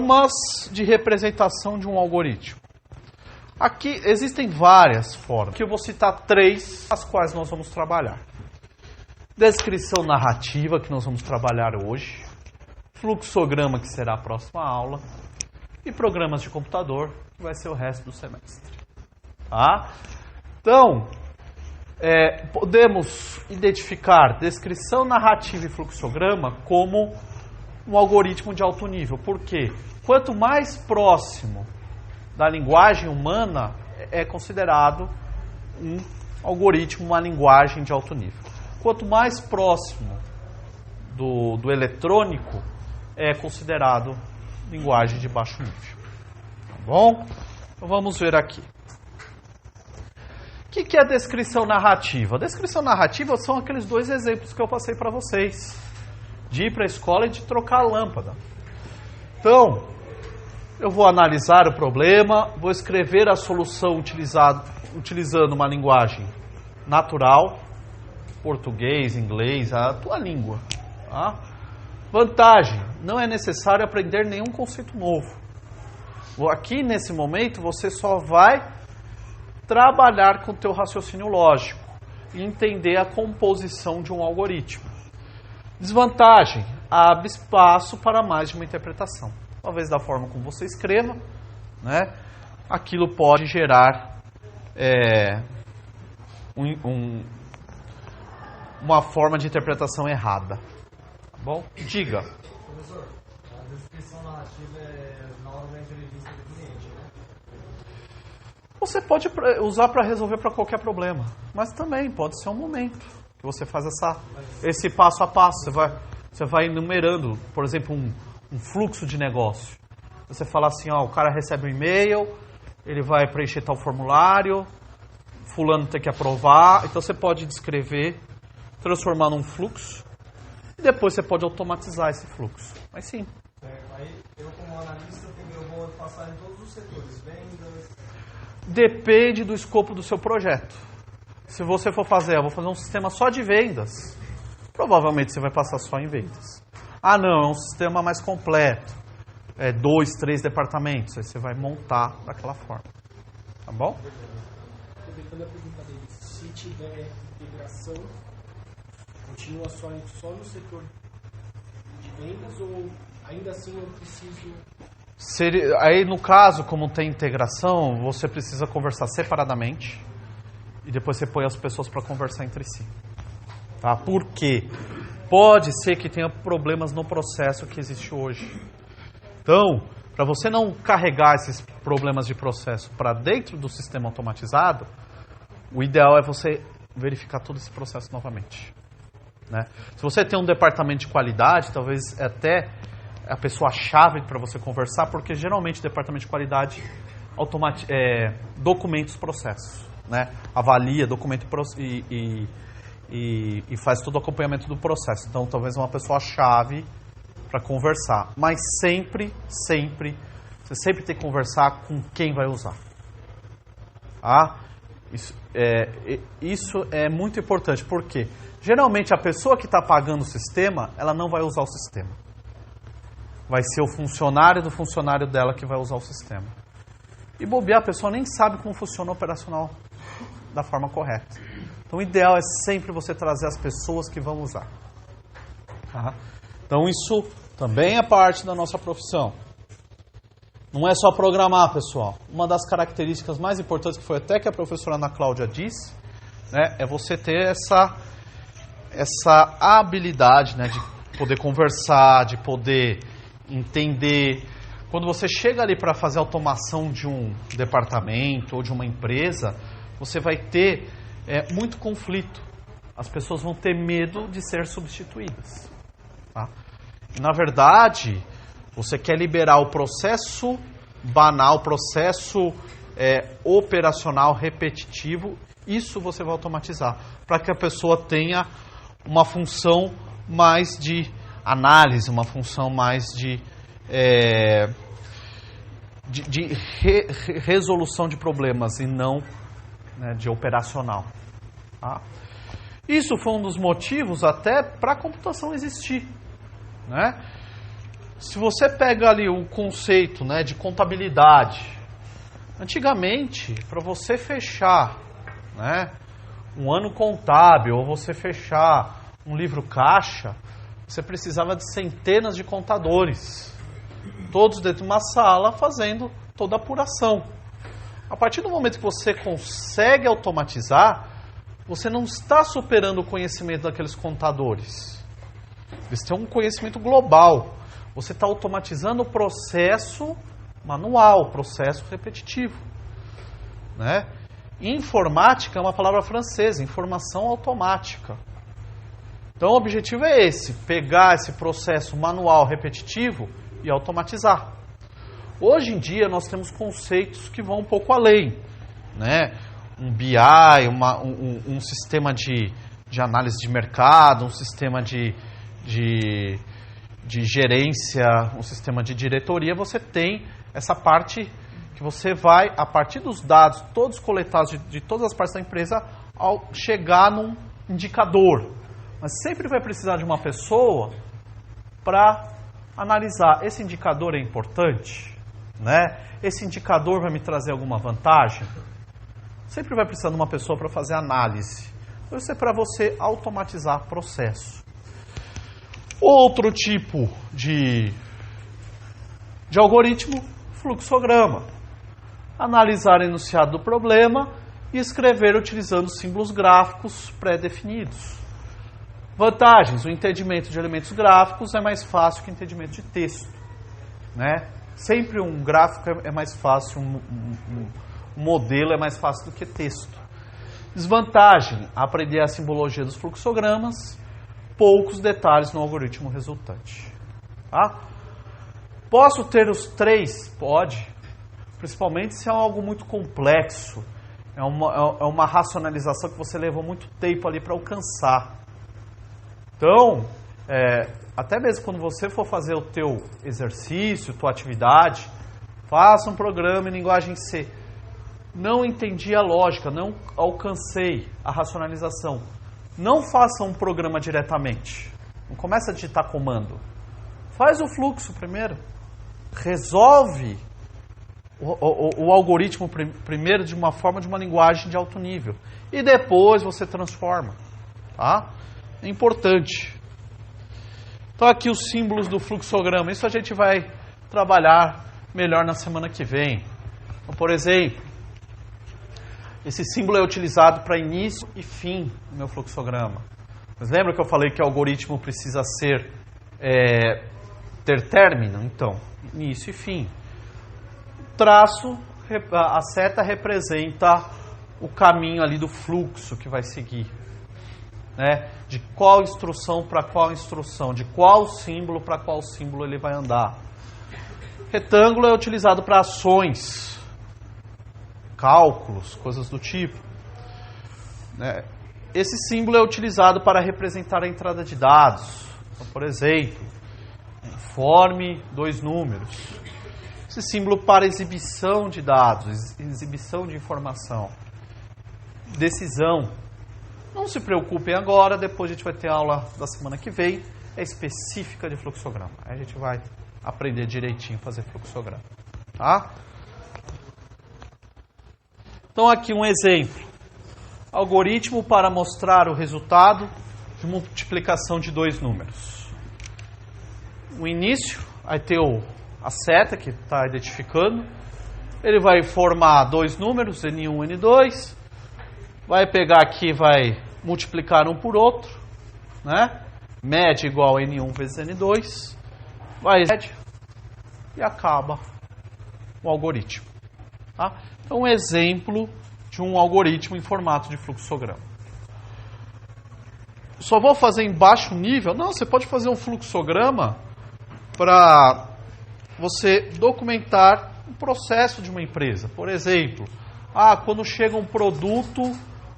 Formas de representação de um algoritmo. Aqui existem várias formas. Aqui eu vou citar 3, as quais nós vamos trabalhar. Descrição narrativa, que nós vamos trabalhar hoje. Fluxograma, que será a próxima aula. E programas de computador, que vai ser o resto do semestre. Tá? Então, podemos identificar descrição narrativa e fluxograma como um algoritmo de alto nível. Por quê? Quanto mais próximo da linguagem humana é considerado um algoritmo, uma linguagem de alto nível. Quanto mais próximo do eletrônico é considerado linguagem de baixo nível. Tá bom? Então vamos ver aqui. O que é a descrição narrativa? A descrição narrativa são aqueles 2 exemplos que eu passei para vocês. De ir para a escola e de trocar a lâmpada. Então, eu vou analisar o problema, vou escrever a solução utilizando uma linguagem natural, português, inglês, a tua língua. Tá? Vantagem, não é necessário aprender nenhum conceito novo. Aqui, nesse momento, você só vai trabalhar com o teu raciocínio lógico e entender a composição de um algoritmo. Desvantagem, abre espaço para mais de uma interpretação. Talvez da forma como você escreva, né, aquilo pode gerar uma forma de interpretação errada. Tá bom? Diga. Professor, a descrição narrativa é na hora da entrevista do cliente, né? Você pode usar para resolver para qualquer problema, mas também pode ser um momento que você faz esse passo a passo. Você vai enumerando, por exemplo, um fluxo de negócio. Você fala assim, ó, o cara recebe um e-mail, ele vai preencher tal formulário, fulano tem que aprovar. Então você pode descrever, transformar num fluxo, e depois você pode automatizar esse fluxo. Mas sim. Certo. Aí eu como analista eu vou passar em todos os setores, vendas... Depende do escopo do seu projeto. Se você for fazer, eu vou fazer um sistema só de vendas, provavelmente você vai passar só em vendas. Ah, não, é um sistema mais completo. 2, 3 departamentos. Aí você vai montar daquela forma. Tá bom? Aproveitando a pergunta dele, se tiver integração, continua só no setor de vendas ou ainda assim eu preciso... Aí, no caso, como tem integração, você precisa conversar separadamente e depois você põe as pessoas para conversar entre si. Tá? Por quê? Pode ser que tenha problemas no processo que existe hoje. Então, para você não carregar esses problemas de processo para dentro do sistema automatizado, o ideal é você verificar todo esse processo novamente. Né? Se você tem um departamento de qualidade, talvez até a pessoa-chave para você conversar, porque geralmente o departamento de qualidade documenta os processos, né? Avalia, documenta e faz todo o acompanhamento do processo. Então, talvez uma pessoa-chave para conversar. Mas você sempre tem que conversar com quem vai usar. Ah, isso é muito importante, porque geralmente a pessoa que está pagando o sistema, ela não vai usar o sistema. Vai ser o funcionário do funcionário dela que vai usar o sistema. E bobear, a pessoa nem sabe como funciona o operacional da forma correta. Então o ideal é sempre você trazer as pessoas que vão usar. Tá? Então isso também é parte da nossa profissão. Não é só programar, pessoal. Uma das características mais importantes, que foi até que a professora Ana Cláudia disse, né, é você ter essa habilidade, né, de poder conversar, de poder entender. Quando você chega ali para fazer a automação de um departamento ou de uma empresa, você vai ter muito conflito. As pessoas vão ter medo de ser substituídas. Tá? E, na verdade, você quer liberar o processo banal, processo operacional repetitivo, isso você vai automatizar, para que a pessoa tenha uma função mais de análise, uma função mais de resolução de problemas e não, né, de operacional. Tá? Isso foi um dos motivos até para a computação existir. Né? Se você pega ali o conceito, né, de contabilidade, antigamente, para você fechar, né, um ano contábil ou você fechar um livro caixa, você precisava de centenas de contadores, todos dentro de uma sala fazendo toda a apuração. A partir do momento que você consegue automatizar, você não está superando o conhecimento daqueles contadores. Eles têm um conhecimento global. Você está automatizando o processo manual, processo repetitivo, né? Informática é uma palavra francesa, informação automática. Então o objetivo é esse, pegar esse processo manual repetitivo e automatizar. Hoje em dia nós temos conceitos que vão um pouco além, né? Um BI, um sistema de análise de mercado, um sistema de gerência, um sistema de diretoria. Você tem essa parte que você vai, a partir dos dados todos coletados de todas as partes da empresa, ao chegar num indicador. Mas sempre vai precisar de uma pessoa para analisar. Esse indicador é importante, né? Esse indicador vai me trazer alguma vantagem? Sempre vai precisar de uma pessoa para fazer análise. Isso é para você automatizar o processo. Outro tipo de algoritmo, fluxograma. Analisar o enunciado do problema e escrever utilizando símbolos gráficos pré-definidos. Vantagens: o entendimento de elementos gráficos é mais fácil que o entendimento de texto, né? Sempre um gráfico é mais fácil, um modelo é mais fácil do que texto. Desvantagem: aprender a simbologia dos fluxogramas, poucos detalhes no algoritmo resultante. Tá? Posso ter os três? Pode. Principalmente se é algo muito complexo. É uma racionalização que você levou muito tempo ali para alcançar. Então, até mesmo quando você for fazer o teu exercício, tua atividade, faça um programa em linguagem C. Não entendi a lógica, não alcancei a racionalização. Não faça um programa diretamente. Não começa a digitar comando. Faz o fluxo primeiro. Resolve o algoritmo primeiro de uma forma, de uma linguagem de alto nível. E depois você transforma. Tá? É importante. Então aqui os símbolos do fluxograma. Isso a gente vai trabalhar melhor na semana que vem. Então, por exemplo, esse símbolo é utilizado para início e fim do meu fluxograma. Mas lembra que eu falei que o algoritmo precisa ter término? Então, início e fim. Traço, a seta representa o caminho ali do fluxo que vai seguir. Né? De qual instrução para qual instrução, de qual símbolo para qual símbolo ele vai andar. Retângulo é utilizado para ações, cálculos, coisas do tipo. Né? Esse símbolo é utilizado para representar a entrada de dados. Então, por exemplo, informe 2 números. Esse símbolo para exibição de dados, exibição de informação. Decisão. Não se preocupem agora, depois a gente vai ter aula da semana que vem, é específica de fluxograma. Aí a gente vai aprender direitinho a fazer fluxograma. Tá? Então aqui um exemplo. Algoritmo para mostrar o resultado de multiplicação de 2 números. O início, vai ter a seta que está identificando. Ele vai formar 2 números, N1 e N2. Vai pegar aqui, vai multiplicar um por outro, né? Média igual a N1 vezes N2. Vai e acaba o algoritmo. Tá? Então, um exemplo de um algoritmo em formato de fluxograma. Só vou fazer em baixo nível? Não, você pode fazer um fluxograma para você documentar o processo de uma empresa. Por exemplo, quando chega um produto,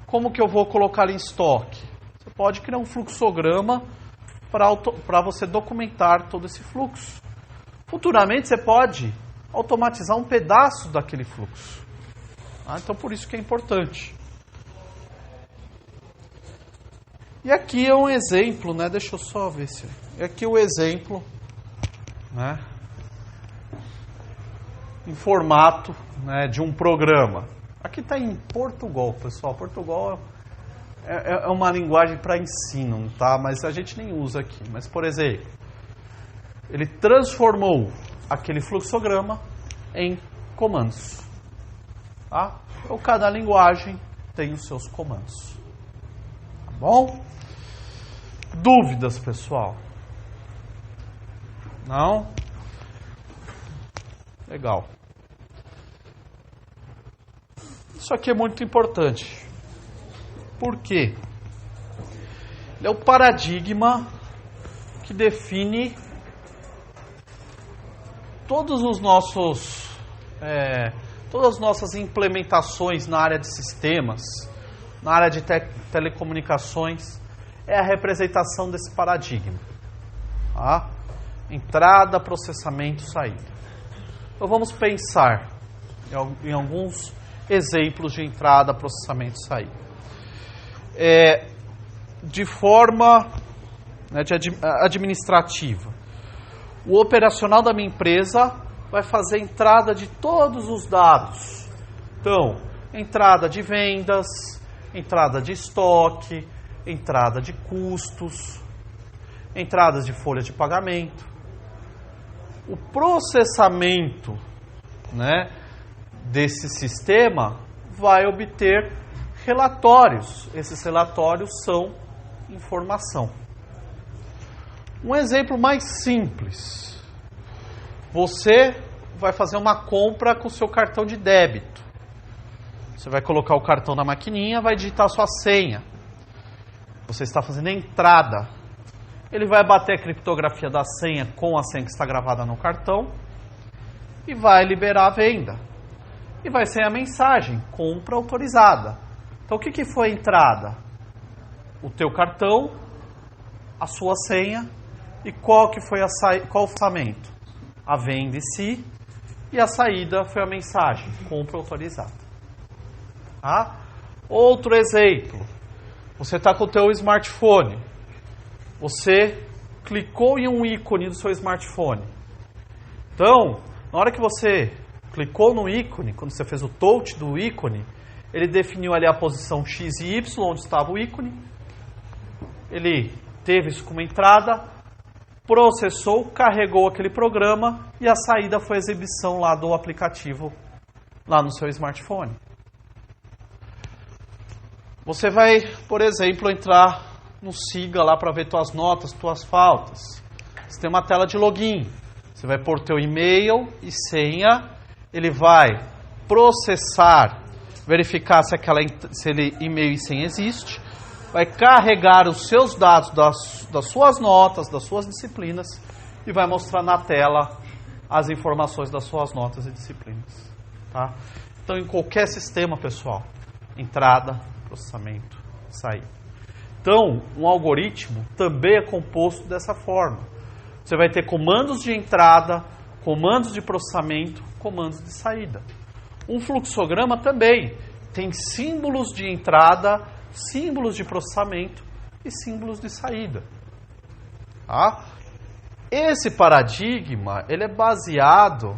como que eu vou colocar ele em estoque? Você pode criar um fluxograma para você documentar todo esse fluxo. Futuramente você pode automatizar um pedaço daquele fluxo. Então por isso que é importante. E aqui é um exemplo, né? Deixa eu só ver se... Aqui o exemplo né, em formato, né, de um programa. Aqui está em Portugal, pessoal. Portugal é uma linguagem para ensino, tá? Mas a gente nem usa aqui. Mas, por exemplo, ele transformou aquele fluxograma em comandos. Tá? Então, cada linguagem tem os seus comandos. Tá bom? Dúvidas, pessoal? Não? Legal. Isso aqui é muito importante. Por quê? Ele é o paradigma que define todas as nossas implementações na área de sistemas, na área de telecomunicações, é a representação desse paradigma. Tá? Entrada, processamento, saída. Então vamos pensar em alguns exemplos de entrada, processamento e saída. De forma, né, administrativa. O operacional da minha empresa vai fazer entrada de todos os dados. Então, entrada de vendas, entrada de estoque, entrada de custos, entradas de folha de pagamento. O processamento, né, desse sistema vai obter relatórios. Esses relatórios são informação. Um exemplo mais simples. Você vai fazer uma compra com o seu cartão de débito. Você vai colocar o cartão na maquininha, vai digitar a sua senha. Você está fazendo a entrada. Ele vai bater a criptografia da senha com a senha que está gravada no cartão e vai liberar a venda. E vai ser a mensagem, compra autorizada. Então o que foi a entrada? O teu cartão, a sua senha e qual o orçamento? A venda em si e a saída foi a mensagem, compra autorizada. Tá? Outro exemplo, você está com o teu smartphone, você clicou em um ícone do seu smartphone. Então, na hora que você clicou no ícone, quando você fez o touch do ícone, ele definiu ali a posição X e Y, onde estava o ícone. Ele teve isso como entrada, processou, carregou aquele programa e a saída foi a exibição lá do aplicativo lá no seu smartphone. Você vai, por exemplo, entrar no Siga lá para ver tuas notas, tuas faltas. Você tem uma tela de login. Você vai pôr teu e-mail e senha. Ele vai processar, verificar se ele e-mail e senha existe. Vai carregar os seus dados das suas notas, das suas disciplinas e vai mostrar na tela as informações das suas notas e disciplinas. Tá? Então, em qualquer sistema, pessoal, entrada, processamento, saída. Então, um algoritmo também é composto dessa forma. Você vai ter comandos de entrada, comandos de processamento, comandos de saída. Um fluxograma também tem símbolos de entrada, símbolos de processamento e símbolos de saída. Tá? Esse paradigma ele é baseado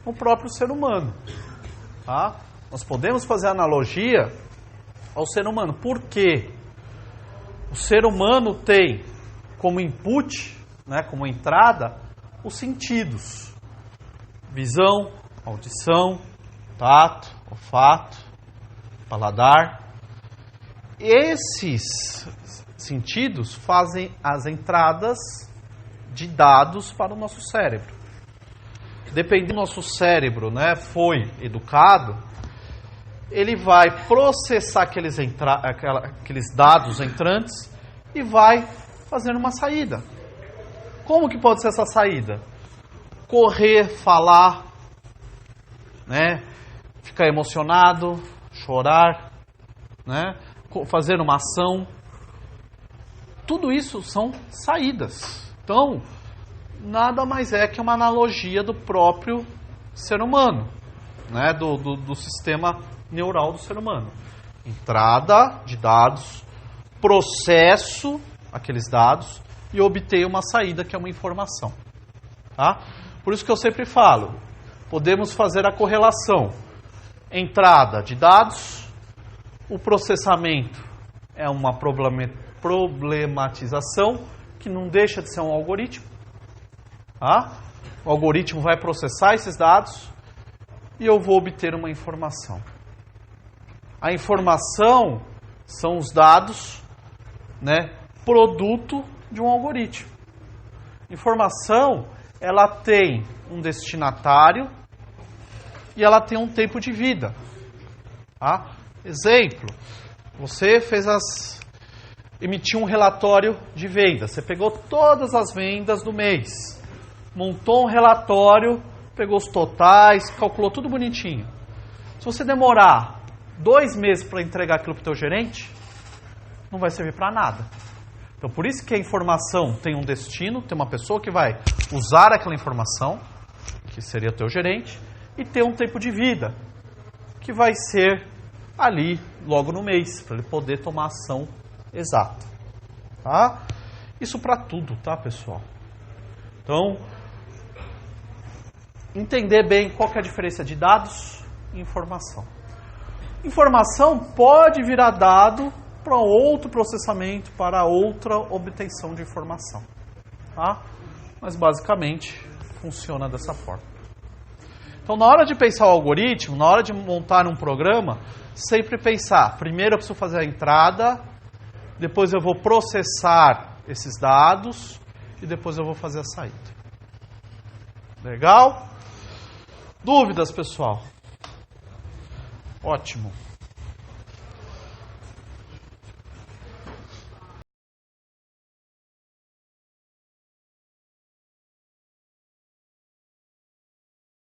no próprio ser humano. Tá? Nós podemos fazer analogia ao ser humano. Por quê? O ser humano tem como input, né, como entrada, os sentidos. Visão, audição, tato, olfato, paladar. Esses sentidos fazem as entradas de dados para o nosso cérebro. Dependendo do nosso cérebro, né, foi educado, ele vai processar aqueles dados entrantes e vai fazer uma saída. Como que pode ser essa saída? Correr, falar, né, ficar emocionado, chorar, né, fazer uma ação. Tudo isso são saídas. Então, nada mais é que uma analogia do próprio ser humano, né, do sistema neural do ser humano. Entrada de dados, processo aqueles dados e obter uma saída que é uma informação. Tá? Por isso que eu sempre falo, podemos fazer a correlação. Entrada de dados, o processamento é uma problematização que não deixa de ser um algoritmo. Tá? O algoritmo vai processar esses dados e eu vou obter uma informação. A informação são os dados, né, produto de um algoritmo. Informação, ela tem um destinatário e ela tem um tempo de vida. Tá? Exemplo, você emitiu um relatório de vendas. Você pegou todas as vendas do mês, montou um relatório, pegou os totais, calculou tudo bonitinho. Se você demorar 2 meses para entregar aquilo para o teu gerente, não vai servir para nada. Então, por isso que a informação tem um destino, tem uma pessoa que vai usar aquela informação, que seria o teu gerente, e tem um tempo de vida, que vai ser ali, logo no mês, para ele poder tomar ação exata. Tá? Isso para tudo, tá, pessoal? Então, entender bem qual que é a diferença de dados e informação. Informação pode virar dado para outro processamento, para outra obtenção de informação. Tá? Mas basicamente funciona dessa forma. Então, na hora de pensar o algoritmo, na hora de montar um programa, sempre pensar, primeiro eu preciso fazer a entrada, depois eu vou processar esses dados e depois eu vou fazer a saída. Legal? Dúvidas, pessoal? Ótimo.